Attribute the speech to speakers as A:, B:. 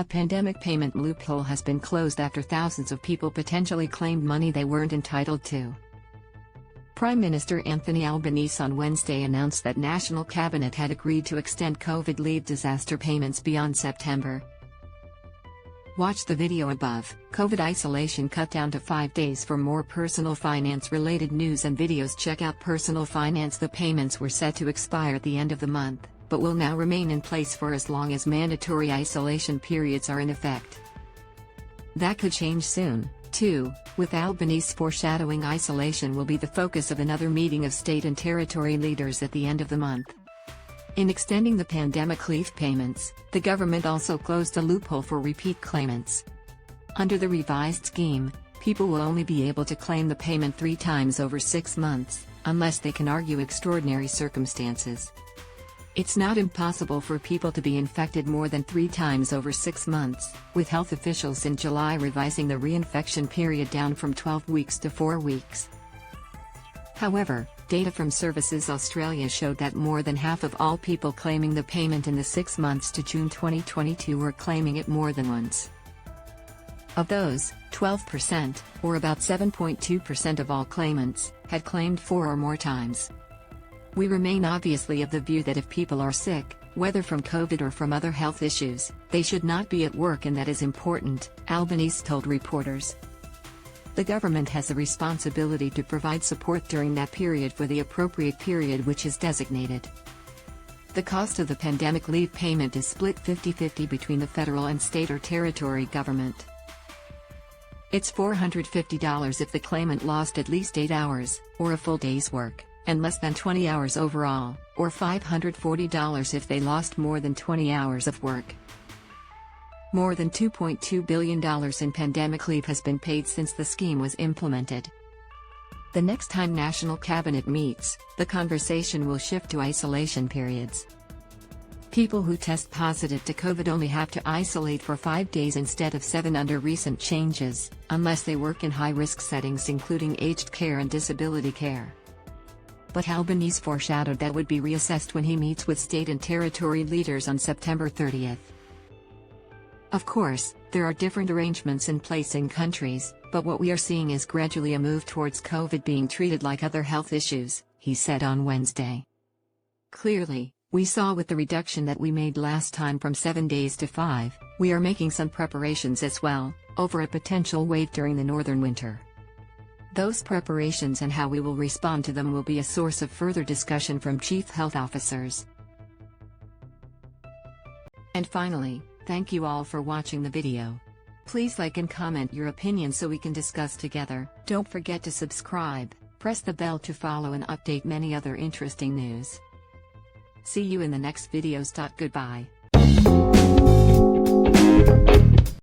A: A pandemic payment loophole has been closed after thousands of people potentially claimed money they weren't entitled to. Prime Minister Anthony Albanese on Wednesday announced that National Cabinet had agreed to extend COVID leave disaster payments beyond September. Watch the video above. COVID isolation cut down to 5 days. For more personal finance-related news and videos, check out Personal Finance. The payments were set to expire at the end of the month, but will now remain in place for as long as mandatory isolation periods are in effect. That could change soon, too, with Albanese foreshadowing isolation will be the focus of another meeting of state and territory leaders at the end of the month. In extending the pandemic leave payments, the government also closed a loophole for repeat claimants. Under the revised scheme, people will only be able to claim the payment 3 times over 6 months, unless they can argue extraordinary circumstances. It's not impossible for people to be infected more than 3 times over 6 months, with health officials in July revising the reinfection period down from 12 weeks to 4 weeks. However, data from Services Australia showed that more than half of all people claiming the payment in the 6 months to June 2022 were claiming it more than once. Of those, 12%, or about 7.2% of all claimants, had claimed 4 or more times. We remain obviously of the view that if people are sick, whether from COVID or from other health issues, they should not be at work, and that is important, Albanese told reporters. The government has a responsibility to provide support during that period for the appropriate period which is designated. The cost of the pandemic leave payment is split 50-50 between the federal and state or territory government. It's $450 if the claimant lost at least 8 hours, or a full day's work, and less than 20 hours overall, or $540 if they lost more than 20 hours of work. More than $2.2 billion in pandemic leave has been paid since the scheme was implemented. The next time National Cabinet meets, the conversation will shift to isolation periods. People who test positive to COVID only have to isolate for 5 days instead of 7 under recent changes, unless they work in high-risk settings including aged care and disability care. But Albanese foreshadowed that would be reassessed when he meets with state and territory leaders on September 30th. Of course, there are different arrangements in place in countries, but what we are seeing is gradually a move towards COVID being treated like other health issues, he said on Wednesday. Clearly, we saw with the reduction that we made last time from 7 days to 5, we are making some preparations as well, over a potential wave during the northern winter. Those preparations and how we will respond to them will be a source of further discussion from chief health officers. And finally, thank you all for watching the video. Please like and comment your opinion so we can discuss together. Don't forget to subscribe, press the bell to follow and update many other interesting news. See you in the next videos. Goodbye.